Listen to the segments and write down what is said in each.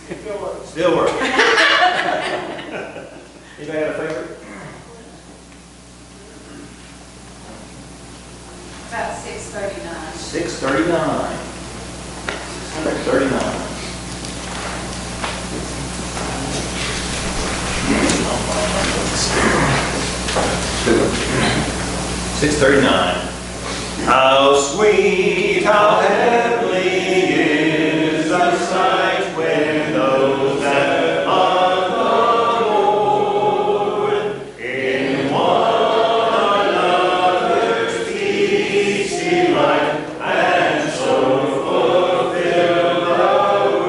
Still working. Anybody got a favorite? About 6:39. 639. 639. 639. How sweet, how heavenly is the sight when those that love the Lord in one another's peace delight, and so fulfill the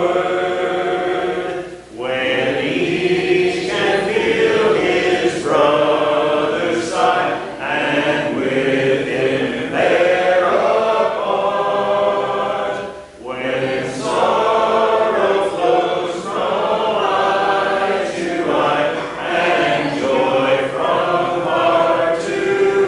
word. When each can feel his brother's side, and with him bear apart. When sorrow flows from eye to eye, and joy from heart to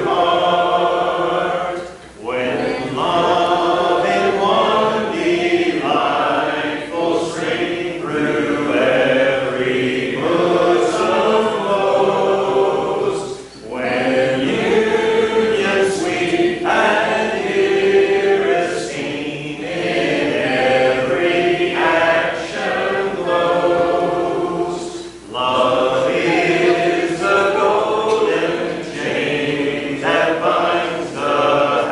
heart. When love in one delightful string through every bosom flows. When union sweet and irresistible in every action glows. Love is the golden chain that binds the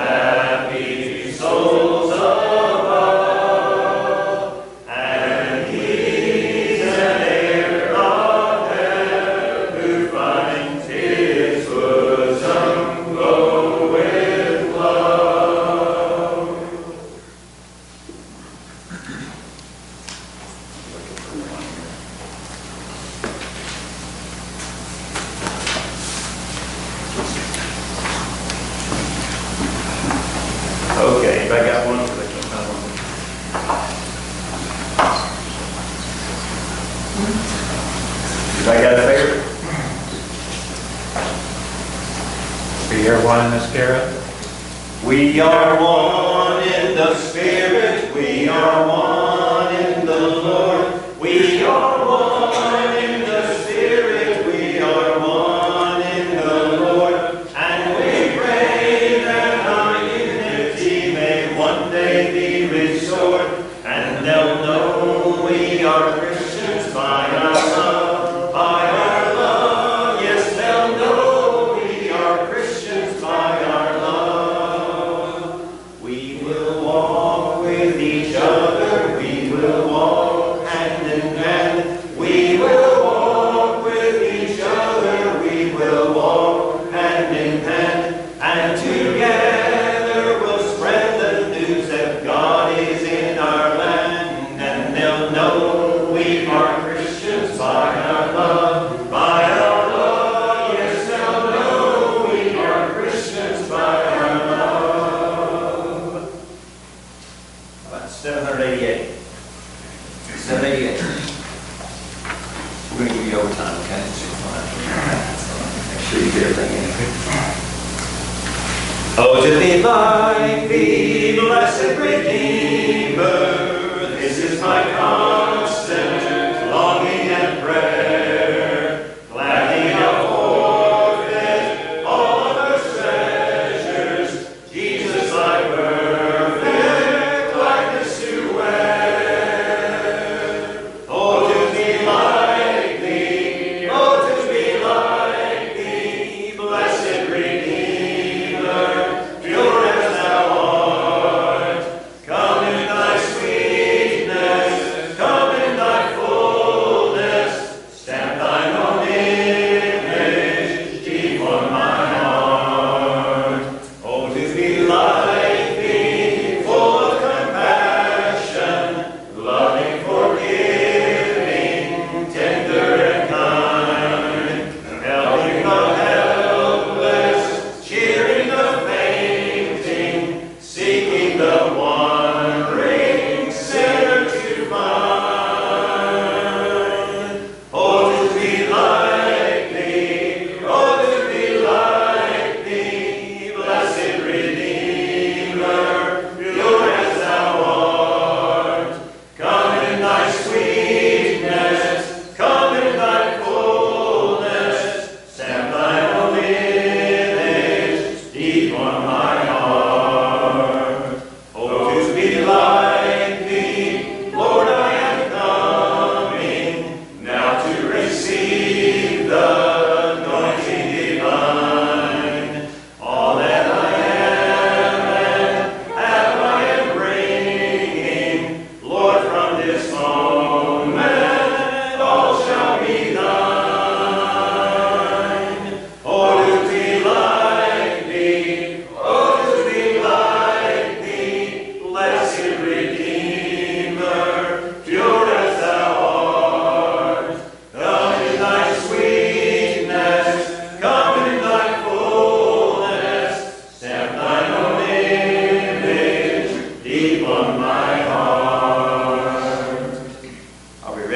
happy souls above, and he's an heir of heaven who finds his bosom glow with love. Okay, anybody got one? Anybody got a favorite? Be here one in the spirit. We are one in the Spirit, we are one in the Lord. We are one in the Spirit, we are one in the Lord. And we pray that our unity may one day be restored. And they'll know we are Christians by our love, by our love. Yes, they'll know we are Christians by our love. We will walk with each other, we will walk hand in hand. We will walk with each other, we will walk hand in hand. And together we'll spread the news that God is in our land. And they'll know we are Christians by our love, by our love. Yes, they'll know we are Christians by our love. How about 788? 788. We're going to give you overtime, okay? Make sure you get everything in. Oh, to be like thee, blessed Redeemer, this is my constant longing and prayer. Gladly I'll forfeit all other treasures, Jesus thy perfect likeness to wear. Oh, to be like thee, oh, to be like thee, blessed Redeemer, pure as thou art. Come in thy sweetness, come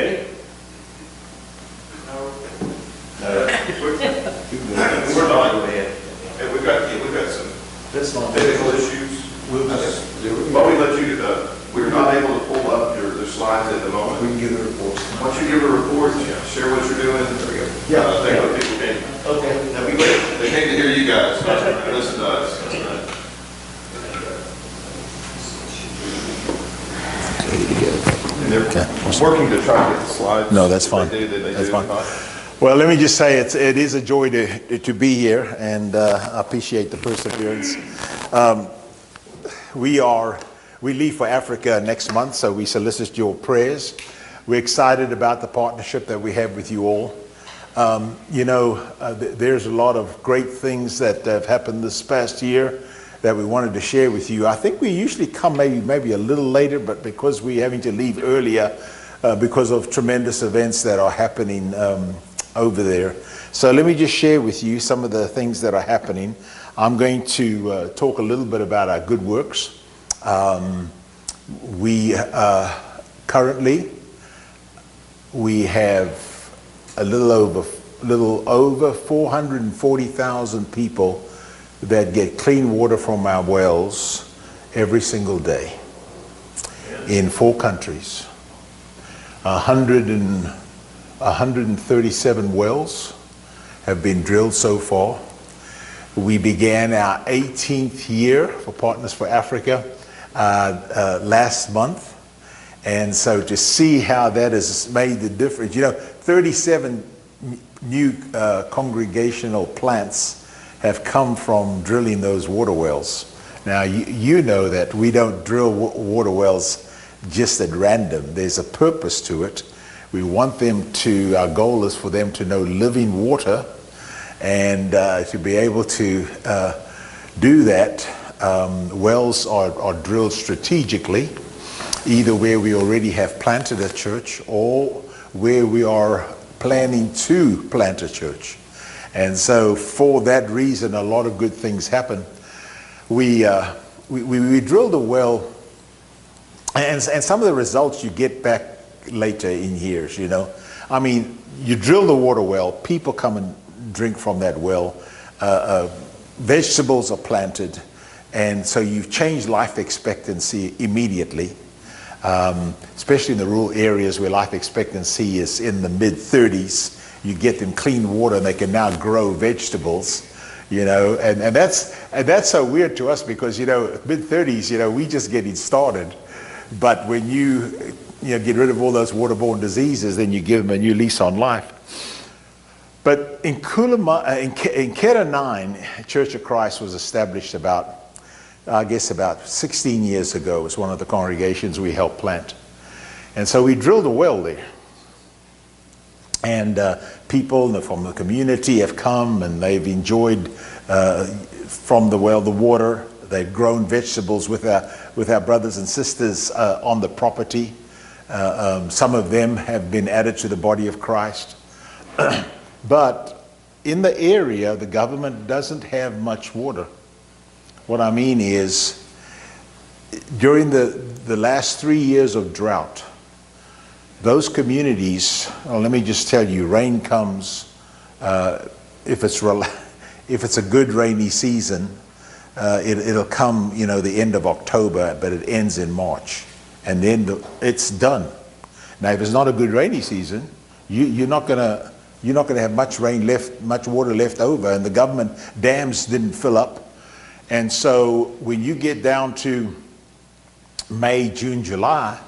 Ready? No. We're not. Hey, we've got some technical issues. But we let you, we're not able to pull up the slides at the moment. We can give the reports. Once you give a report, share what you're doing. There we go. I think other people can. Okay. Now, they came to hear you guys, listen to us. And they're working to try to get the slides. No, that's fine. That's fine. Well, let me just say it is a joy to be here, and I appreciate the perseverance. We leave for Africa next month, so we solicit your prayers. We're excited about the partnership that we have with you all. There's a lot of great things that have happened this past year that we wanted to share with you. I think we usually come maybe a little later, but because we're having to leave earlier because of tremendous events that are happening over there. So let me just share with you some of the things that are happening. I'm going to talk a little bit about our good works. Currently we have a little over 440,000 people that get clean water from our wells every single day in 4 countries. 137 wells have been drilled so far. We began our 18th year for Partners for Africa last month. And so to see how that has made the difference, 37 new congregational plants have come from drilling those water wells. Now, you know that we don't drill water wells just at random. There's a purpose to it. We want them to, our goal is for them to know living water, and to be able to do that, wells are drilled strategically, either where we already have planted a church or where we are planning to plant a church. And so for that reason, a lot of good things happen. We drilled a well, and some of the results you get back later in years, I mean, you drill the water well, people come and drink from that well, vegetables are planted, and so you've changed life expectancy immediately, especially in the rural areas where life expectancy is in the mid-30s. You get them clean water and they can now grow vegetables, and that's so weird to us because, mid-30s, we just getting started. But when you get rid of all those waterborne diseases, then you give them a new lease on life. But in Kera 9, Church of Christ was established about 16 years ago. It was one of the congregations we helped plant. And so we drilled a well there. And people from the community have come and they've enjoyed from the well the water. They've grown vegetables with our brothers and sisters on the property. Some of them have been added to the body of Christ. But in the area, the government doesn't have much water. What I mean is, during the last 3 years of drought, those communities, let me just tell you, rain comes, if it's a good rainy season, it'll come, the end of October, but it ends in March. And then it's done. Now, if it's not a good rainy season, you're not gonna have much water left over, and the government dams didn't fill up. And so when you get down to May, June, July,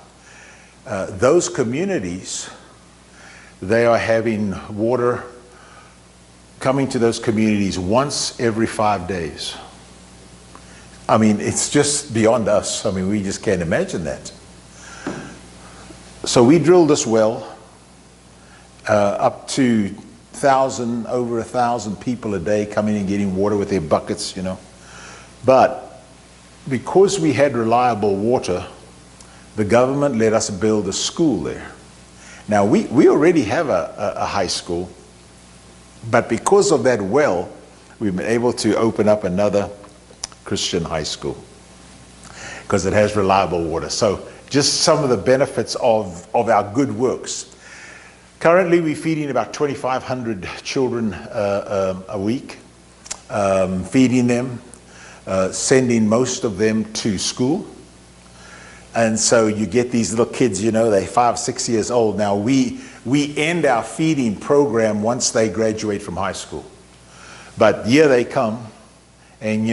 those communities, they are having water coming to those communities once every 5 days. I mean, it's just beyond us. I mean, we just can't imagine that. So we drilled this well, up to over 1,000 people a day coming and getting water with their buckets, But because we had reliable water, the government let us build a school there. Now, we already have a high school, but because of that well, we've been able to open up another Christian high school because it has reliable water. So just some of the benefits of our good works. Currently, we're feeding about 2,500 children a week, feeding them, sending most of them to school. And so you get these little kids, they're 5, 6 years old. Now, we end our feeding program once they graduate from high school. But here they come, and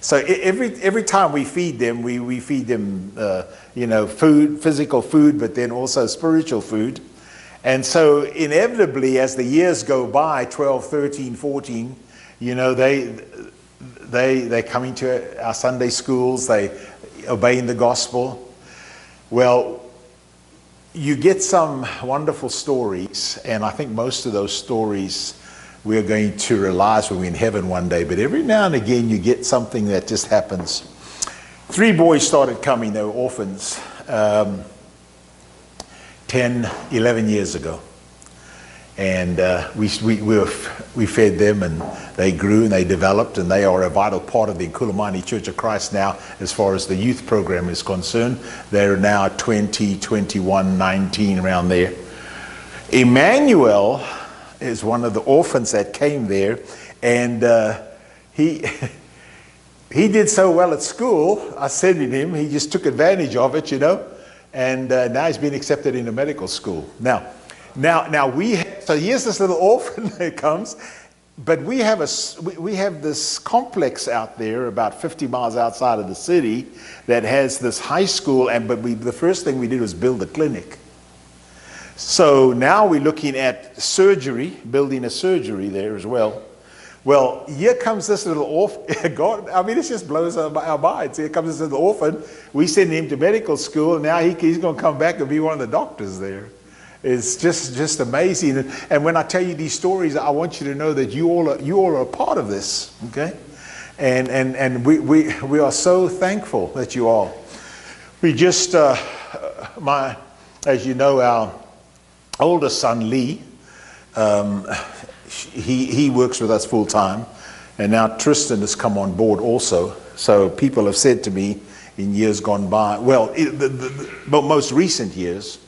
so every time we feed them, we feed them, food, physical food, but then also spiritual food. And so inevitably, as the years go by, 12, 13, 14, they're coming to our Sunday schools, they obeying the gospel. Well, you get some wonderful stories, and I think most of those stories we're going to realize when we're in heaven one day. But every now and again, you get something that just happens. 3 boys started coming, they were orphans, 10, 11 years ago. And we fed them, and they grew and they developed, and they are a vital part of the Nkulamani Church of Christ now as far as the youth program is concerned. They're now 20, 21, 19, around there. Emmanuel is one of the orphans that came there, and he did so well at school. I said to him, he just took advantage of it, and now he's been accepted into medical school. Now so here's this little orphan that comes, but we have this complex out there about 50 miles outside of the city that has this high school, but the first thing we did was build a clinic. So now we're looking at surgery, building a surgery there as well. Well, here comes this little orphan. God, it just blows our minds. Here comes this little orphan. We send him to medical school, and now he's going to come back and be one of the doctors there. It's just amazing. And when I tell you these stories, I want you to know that you all are a part of this, okay? And we are so thankful that you are. We just, as you know, our oldest son, Lee, he works with us full time. And now Tristan has come on board also. So people have said to me in years gone by, the most recent years,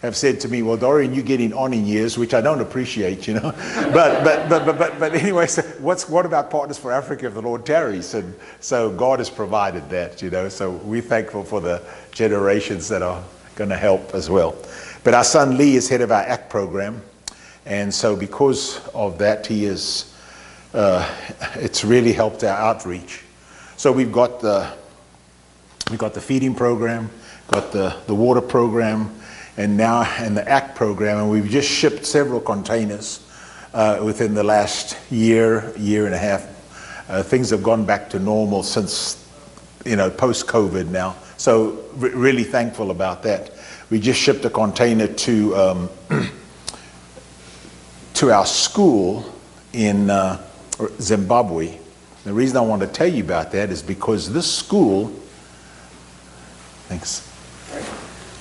have said to me, well, Dorian, you're getting on in years, which I don't appreciate, But anyway, so what about Partners for Africa if the Lord tarries? And so God has provided that, So we're thankful for the generations that are going to help as well. But our son Lee is head of our ACT program, and so because of that, it's really helped our outreach. So we've got the feeding program, got the water program, and the ACT program, and we've just shipped several containers within the last year and a half. Things have gone back to normal since, post-COVID now. So really thankful about that. We just shipped a container to our school in Zimbabwe. The reason I want to tell you about that is because this school, thanks.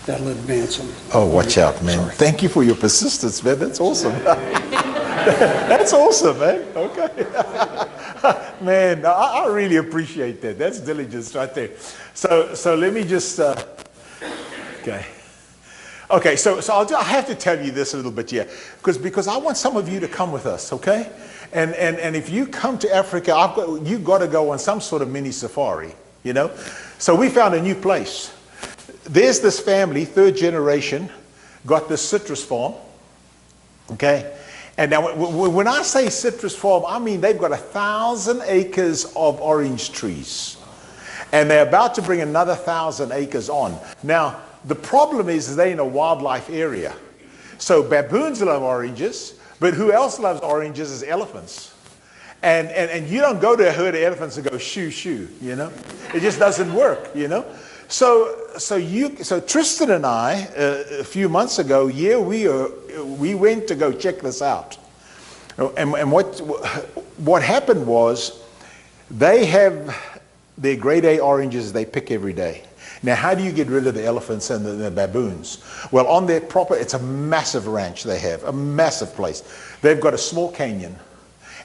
That'll advance them. Oh, watch out, man. Sorry. Thank you for your persistence, man. That's awesome. That's awesome, man. Okay. Man, I really appreciate that. That's diligence right there. So let me just, okay. Okay, so I have to tell you this a little bit here, because I want some of you to come with us, okay? And if you come to Africa, you've got to go on some sort of mini safari, So we found a new place. There's this family, 3rd generation, got this citrus farm, okay? And now when I say citrus farm, I mean they've got 1,000 acres of orange trees. And they're about to bring another 1,000 acres on. Now, the problem is they're in a wildlife area. So baboons love oranges, but who else loves oranges is elephants. And you don't go to a herd of elephants and go shoo shoo, It just doesn't work, So Tristan and I, a few months ago, we went to go check this out. And what happened was they have their grade A oranges they pick every day. Now, how do you get rid of the elephants and the baboons? Well, on their property, it's a massive ranch they have, a massive place. They've got a small canyon.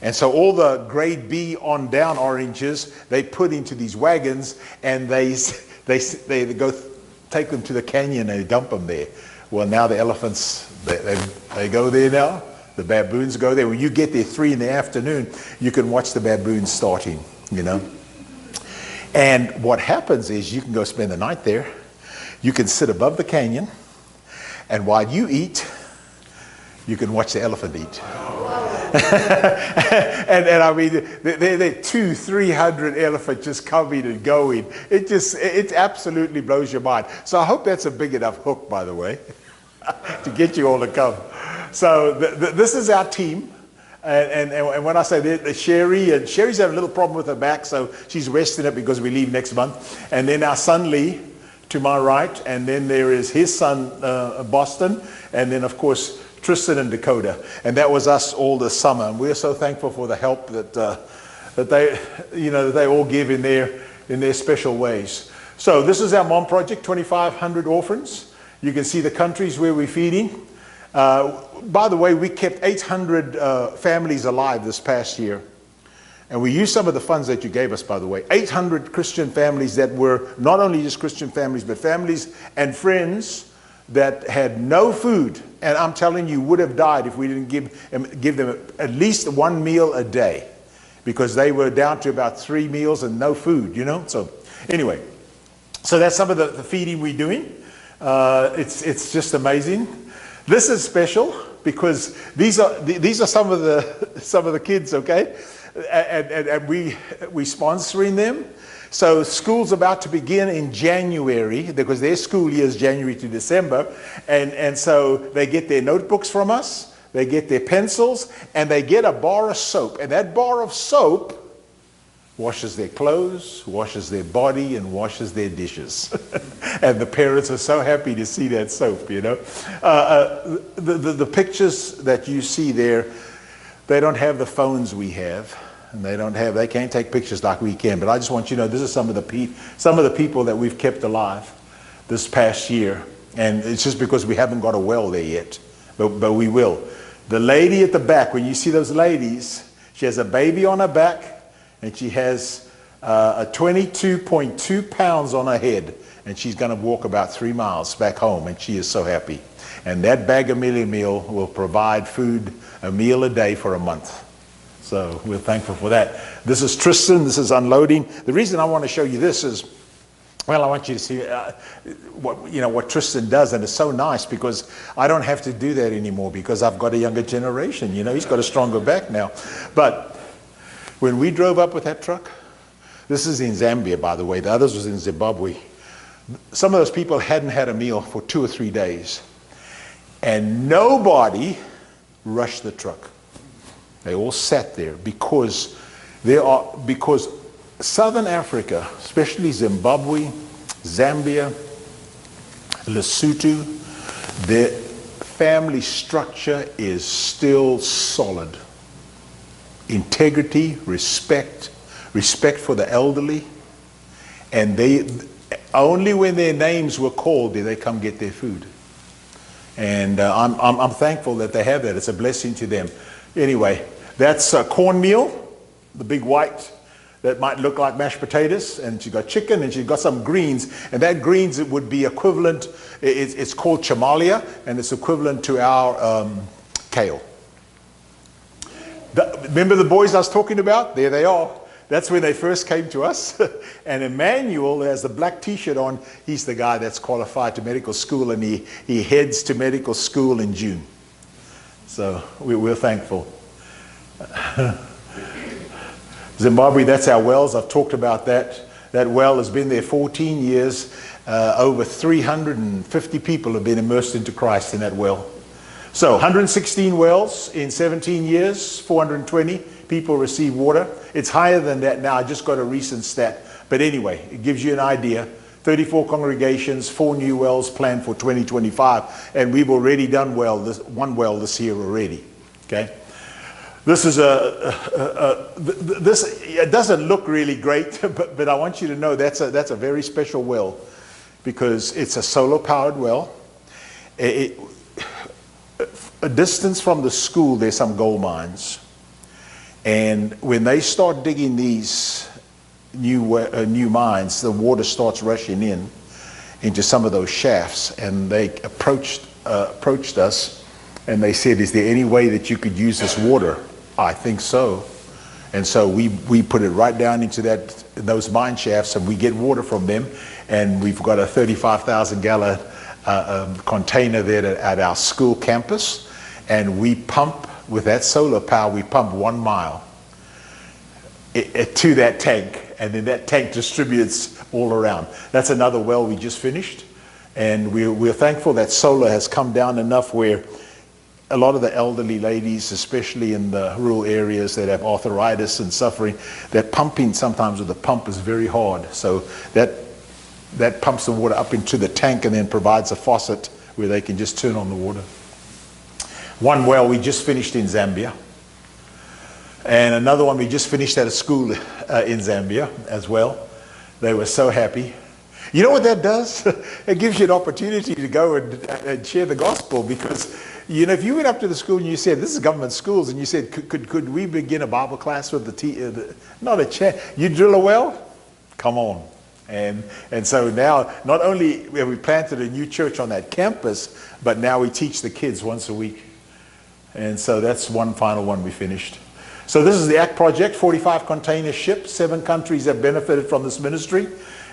And so all the grade B on down oranges, they put into these wagons, and they go take them to the canyon and dump them there. Well, now the elephants, they go there now. The baboons go there. When you get there 3 in the afternoon, you can watch the baboons starting, you know. And what happens is you can go spend the night there. You can sit above the canyon, and while you eat, you can watch the elephant eat. and I mean, they're 200-300 elephants just coming and going. It absolutely blows your mind. So I hope that's a big enough hook, by the way, to get you all to come. So this is our team. And when I say Sherry's having a little problem with her back, so she's resting it because we leave next month. And then our son Lee to my right, and then there is his son Boston, and then of course Tristan and Dakota. And that was us all this summer. And we're so thankful for the help that they all give in their special ways. So this is our Mom Project, 2,500 orphans. You can see the countries where we're feeding. By the way, we kept 800 families alive this past year. And we used some of the funds that you gave us, by the way. 800 Christian families that were not only just Christian families, but families and friends that had no food. And I'm telling you, would have died if we didn't give them at least one meal a day. Because they were down to about 3 meals and no food, you know. So anyway, so that's some of the feeding we're doing. It's just amazing. This is special because these are some of the kids, okay, and we sponsoring them. So school's about to begin in January because their school year is January to December, and so they get their notebooks from us, they get their pencils, and they get a bar of soap, and that bar of soap washes their clothes, washes their body, and washes their dishes. And the parents are so happy to see that soap, you know. The pictures that you see there, they don't have the phones we have, and they can't take pictures like we can. But I just want you to know, this is some of the people that we've kept alive this past year. And it's just because we haven't got a well there yet, but we will. The lady at the back, when you see those ladies, she has a baby on her back, and she has a 22.2 pounds on her head, and she's going to walk about 3 miles back home, and she is so happy. And that bag of meal will provide food, a meal a day for a month. So we're thankful for that. This is Tristan. This is unloading. The reason I want to show you this is, well, I want you to see what Tristan does, and it's so nice because I don't have to do that anymore because I've got a younger generation. You know, he's got a stronger back now. But when we drove up with that truck, this is in Zambia, by the way. The others was in Zimbabwe. Some of those people hadn't had a meal for 2 or 3 days. And nobody rushed the truck. They all sat there because Southern Africa, especially Zimbabwe, Zambia, Lesotho, their family structure is still solid. Integrity, respect for the elderly, and they only when their names were called did they come get their food. And I'm thankful that they have that. It's a blessing to them. Anyway, that's cornmeal, the big white that might look like mashed potatoes, and she got chicken, and she got some greens, and that greens it would be equivalent. It's called chamalia, and it's equivalent to our kale. Remember the boys I was talking about? There they are. That's when they first came to us. And Emmanuel has the black t-shirt on. He's the guy that's qualified to medical school, and he heads to medical school in June. So we're thankful. Zimbabwe, that's our wells. I've talked about that. That well has been there 14 years. Over 350 people have been immersed into Christ in that well. So 116 wells in 17 years, 420 people receive water. It's higher than that now. I just got a recent stat. But anyway, it gives you an idea. 34 congregations, 4 new wells planned for 2025. And we've already done one well this year already. Okay. This is it doesn't look really great, but I want you to know that's a very special well because it's a solar powered well. A distance from the school, there's some gold mines. And when they start digging these new mines, the water starts rushing into some of those shafts, and they approach approached us and they said, is there any way that you could use this water? I think so. And so we put it right down into those mine shafts, and we get water from them. And we've got a 35,000 gallon container there at our school campus. And we pump, with that solar power, we pump 1 mile to that tank. And then that tank distributes all around. That's another well we just finished. And we're thankful that solar has come down enough where a lot of the elderly ladies, especially in the rural areas that have arthritis and suffering, that pumping sometimes with the pump is very hard. So that pumps the water up into the tank and then provides a faucet where they can just turn on the water. One well we just finished in Zambia. And another one we just finished at a school in Zambia as well. They were so happy. You know what that does? It gives you an opportunity to go and share the gospel, because, you know, if you went up to the school and you said, this is government schools, and you said, could we begin a Bible class with not a chance. You drill a well? Come on. And so now, not only have we planted a new church on that campus, but now we teach the kids once a week. And so that's one final one we finished. So this is the ACT project, 45 container ships, 7 countries have benefited from this ministry.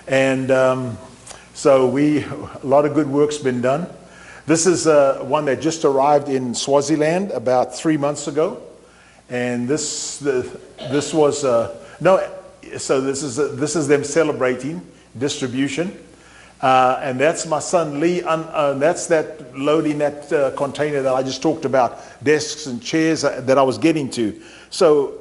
And so a lot of good work's been done. This is one that just arrived in Swaziland about 3 months ago. And this is them celebrating distribution. And that's my son Lee, that's that loading that container that I just talked about, desks and chairs that I was getting to. So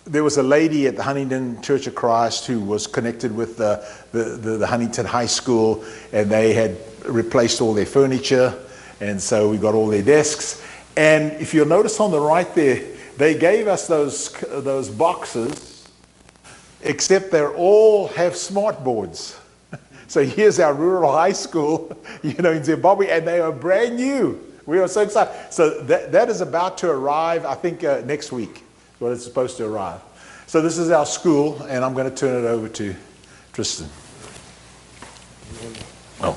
there was a lady at the Huntington Church of Christ who was connected with the Huntington High School, and they had replaced all their furniture, and so we got all their desks. And if you'll notice on the right there, they gave us those boxes, except they all have smart boards. So here's our rural high school, in Zimbabwe, and they are brand new. We are so excited. So that is about to arrive, I think, next week. Well, it's supposed to arrive. So this is our school, and I'm going to turn it over to Tristan. Oh.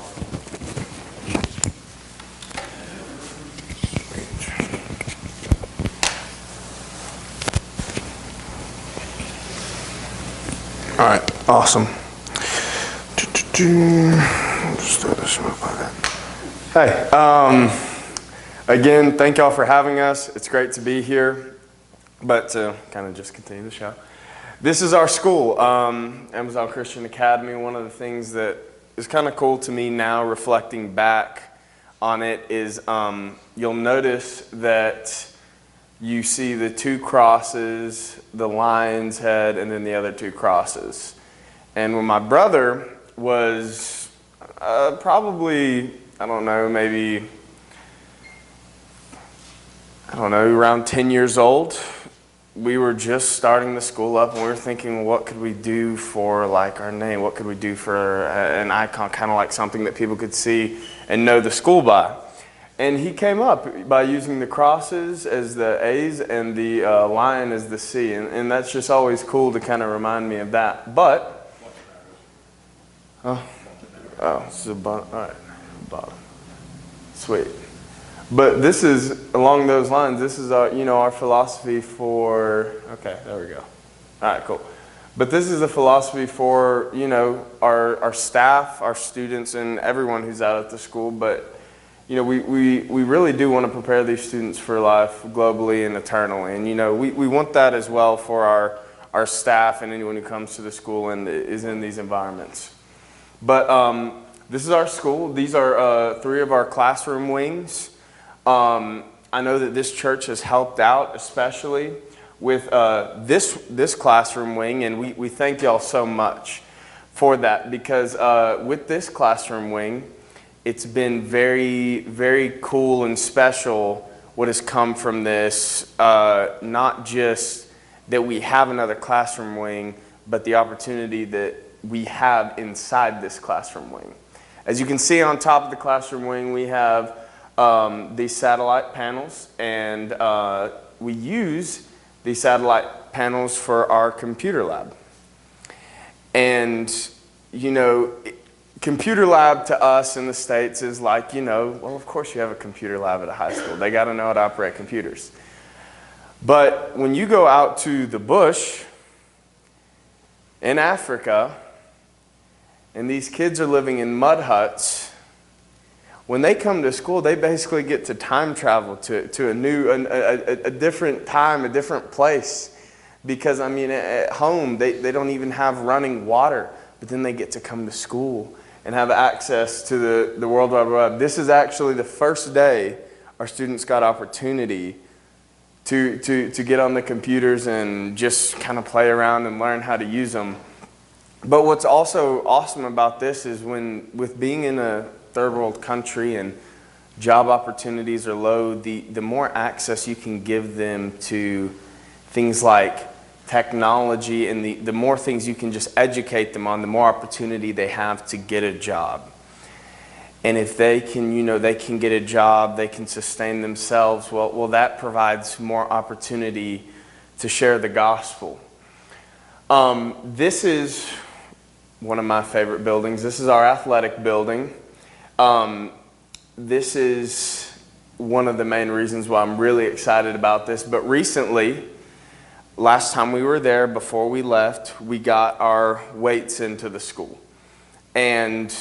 All right, awesome. Hey, again, thank y'all for having us. It's great to be here. But to kind of just continue the show, this is our school, Amazon Christian Academy. One of the things that is kind of cool to me now, reflecting back on it, is you'll notice that you see the 2 crosses, the lion's head, and then the other 2 crosses. And when my brother was probably, around 10 years old, we were just starting the school up, and we were thinking, what could we do for our name? What could we do for an icon, kind of like something that people could see and know the school by? And he came up by using the crosses as the A's and the lion as the C, and that's just always cool to kind of remind me of that. But this is a bottom. All right, bottom. Sweet. But this is, along those lines, this is our philosophy for, okay, there we go. All right, cool. But this is the philosophy for, our staff, our students, and everyone who's out at the school. But, we really do want to prepare these students for life globally and eternally. And, we want that as well for our staff and anyone who comes to the school and is in these environments. But this is our school. These are 3 of our classroom wings. I know that this church has helped out, especially with this classroom wing, and we thank y'all so much for that, because with this classroom wing, it's been very, very cool and special what has come from this, not just that we have another classroom wing, but the opportunity that we have inside this classroom wing. As you can see on top of the classroom wing, we have these satellite panels, and we use these satellite panels for our computer lab. And computer lab to us in the States is like, well, of course you have a computer lab at a high school. They got to know how to operate computers. But when you go out to the bush in Africa, and these kids are living in mud huts, when they come to school, they basically get to time travel to a different time, a different place. Because, at home, they don't even have running water, but then they get to come to school and have access to the World Wide Web. This is actually the first day our students got opportunity to get on the computers and just kind of play around and learn how to use them. But what's also awesome about this is with being in a third world country and job opportunities are low, the more access you can give them to things like technology, and the more things you can just educate them on, the more opportunity they have to get a job. And if they can, they can get a job, they can sustain themselves, well, that provides more opportunity to share the gospel. This is one of my favorite buildings. This is our athletic building. This is one of the main reasons why I'm really excited about this. But recently, last time we were there, before we left, we got our weights into the school. And,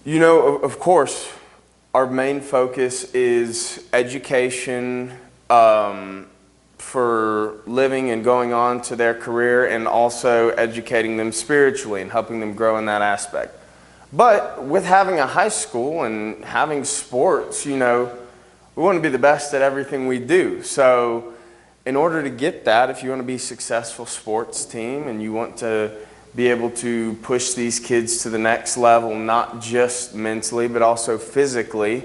of course, our main focus is education for living and going on to their career, and also educating them spiritually and helping them grow in that aspect. But with having a high school and having sports, we want to be the best at everything we do. So in order to get that, if you want to be a successful sports team and you want to be able to push these kids to the next level, not just mentally, but also physically,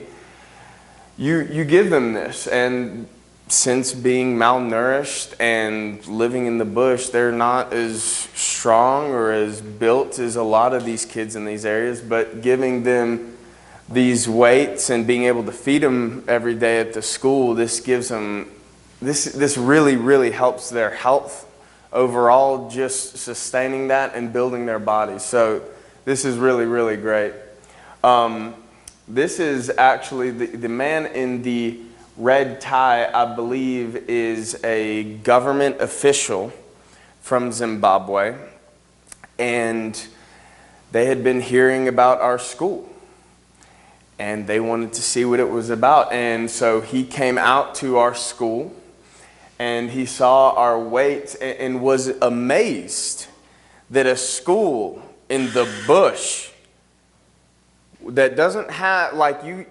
you give them this. And since being malnourished and living in the bush, they're not as strong or as built as a lot of these kids in these areas, but giving them these weights and being able to feed them every day at the school, this gives them, this really, really helps their health overall, just sustaining that and building their bodies. So this is really, really great. This is actually the man in the red tie, I believe, is a government official from Zimbabwe, and they had been hearing about our school, and they wanted to see what it was about. And so he came out to our school, and he saw our weights and was amazed that a school in the bush that doesn't have,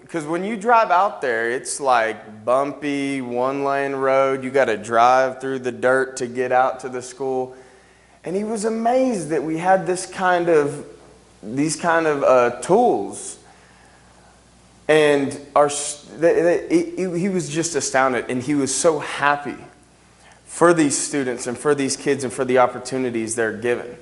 because when you drive out there, it's like bumpy, one-lane road. You got to drive through the dirt to get out to the school. And he was amazed that we had these kind of tools. And he was just astounded, and he was so happy for these students and for these kids and for the opportunities they're given.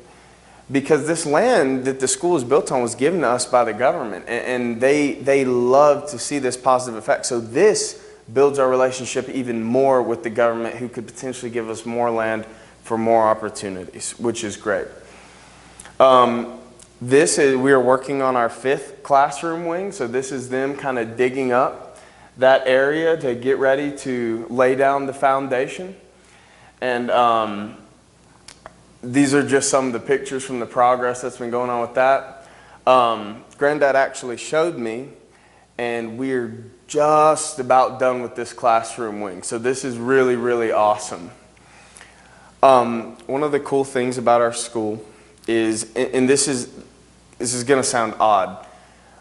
Because this land that the school is built on was given to us by the government, and they love to see this positive effect. So this builds our relationship even more with the government, who could potentially give us more land for more opportunities, which is great. We are working on our 5th classroom wing, so this is them kind of digging up that area to get ready to lay down the foundation. And these are just some of the pictures from the progress that's been going on with that. Granddad actually showed me, and we're just about done with this classroom wing. So this is really, really awesome. One of the cool things about our school is, and this is going to sound odd,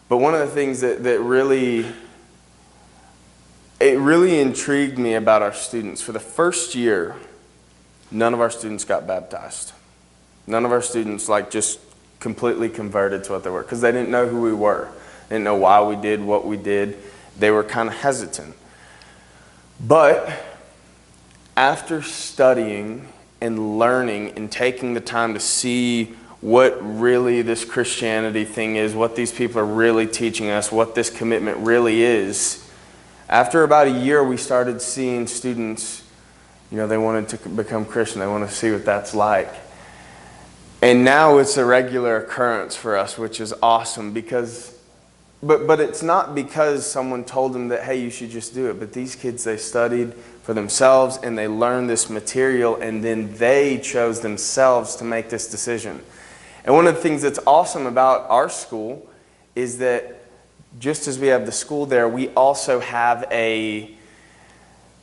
but one of the things that really intrigued me about our students, for the first year, none of our students got baptized. None of our students just completely converted to what they were, because they didn't know who we were. They didn't know why we did what we did. They were kind of hesitant. But after studying and learning and taking the time to see what really this Christianity thing is, what these people are really teaching us, what this commitment really is, after about a year, we started seeing students, they wanted to become Christian. They want to see what that's like. And now it's a regular occurrence for us, which is awesome because, but it's not because someone told them that, hey, you should just do it. But these kids, they studied for themselves and they learned this material, and then they chose themselves to make this decision. And one of the things that's awesome about our school is that just as we have the school there, we also have a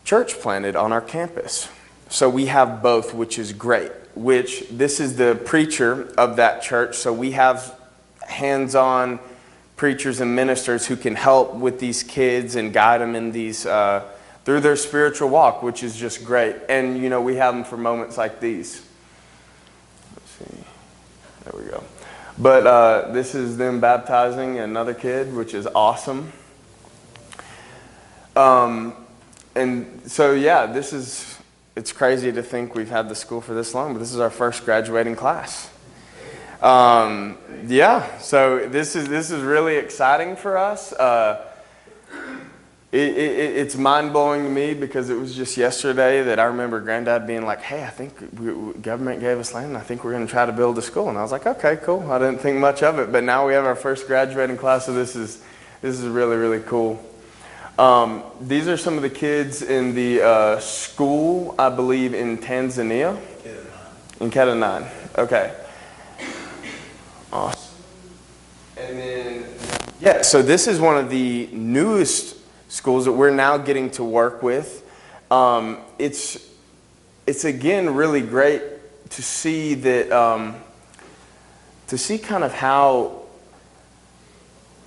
church planted on our campus. So we have both, which is great. Which this is the preacher of that church. So we have hands-on preachers and ministers who can help with these kids and guide them in these through their spiritual walk, which is just great. And you know, we have them for moments like these. Let's see. There we go. But this is them baptizing another kid, which is awesome. And so yeah, it's crazy to think we've had the school for this long, but this is our first graduating class. Yeah, so this is really exciting for us. It's mind-blowing to me because it was just yesterday that I remember Granddad being like, hey, I think government gave us land and I think we're going to try to build a school. And I was like, okay, cool. I didn't think much of it, but now we have our first graduating class, so this is really, really cool. These are some of the kids in the school, I believe, in Tanzania. In Kedanine. Okay. Awesome. And then, yeah, so this is one of the newest schools that we're now getting to work with. It's again really great to see that, to see kind of how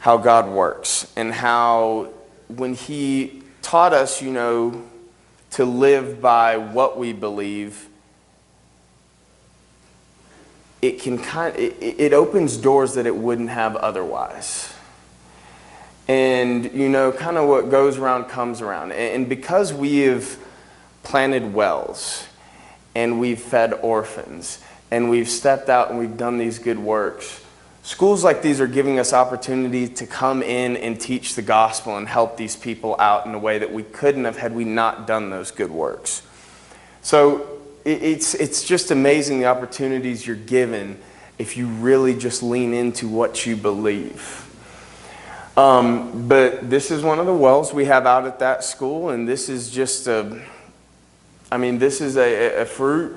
God works and how when He taught us, you know, to live by what we believe, it can it opens doors that it wouldn't have otherwise. And, you know, kind of what goes around comes around. And because we have planted wells and we've fed orphans and we've stepped out and we've done these good works, schools like these are giving us opportunity to come in and teach the gospel and help these people out in a way that we couldn't have had we not done those good works. So it's just amazing the opportunities you're given if you really just lean into what you believe. But this is one of the wells we have out at that school, and this is just this is a fruit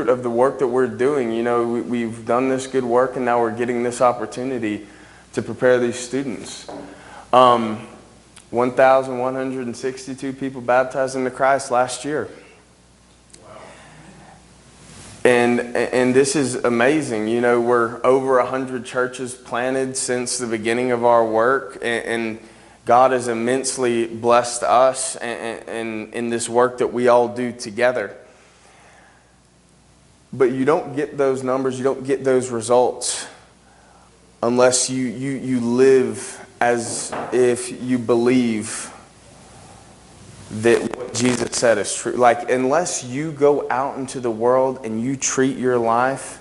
of the work that we're doing. You know, we've done this good work, and now we're getting this opportunity to prepare these students. 1,162 people baptized into Christ last year. And this is amazing. You know, we're over 100 churches planted since the beginning of our work, and God has immensely blessed us and in this work that we all do together. But you don't get those numbers, you don't get those results unless you live as if you believe that what Jesus said is true. Like, unless you go out into the world and you treat your life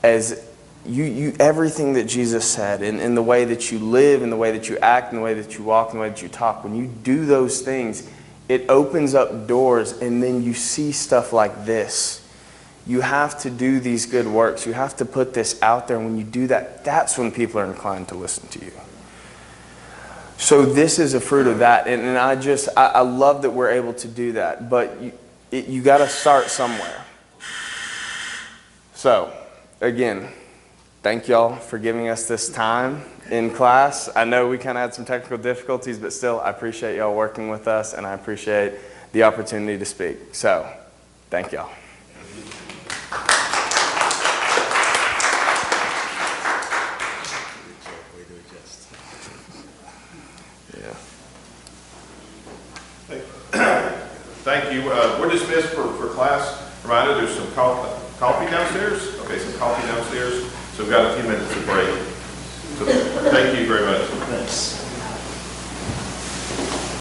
as you everything that Jesus said, in the way that you live, in the way that you act, in the way that you walk, in the way that you talk, when you do those things, it opens up doors, and then you see stuff like this. You have to do these good works. You have to put this out there, and when you do that, that's when people are inclined to listen to you. So this is a fruit of that, and I love that we're able to do that, but you got to start somewhere. So, again, thank y'all for giving us this time in class. I know we kind of had some technical difficulties, but still, I appreciate y'all working with us, and I appreciate the opportunity to speak. So, thank y'all. Thank you. We're dismissed for class. Reminder, there's some coffee downstairs. Okay, some coffee downstairs. So we've got a few minutes of break. So thank you very much. Thanks.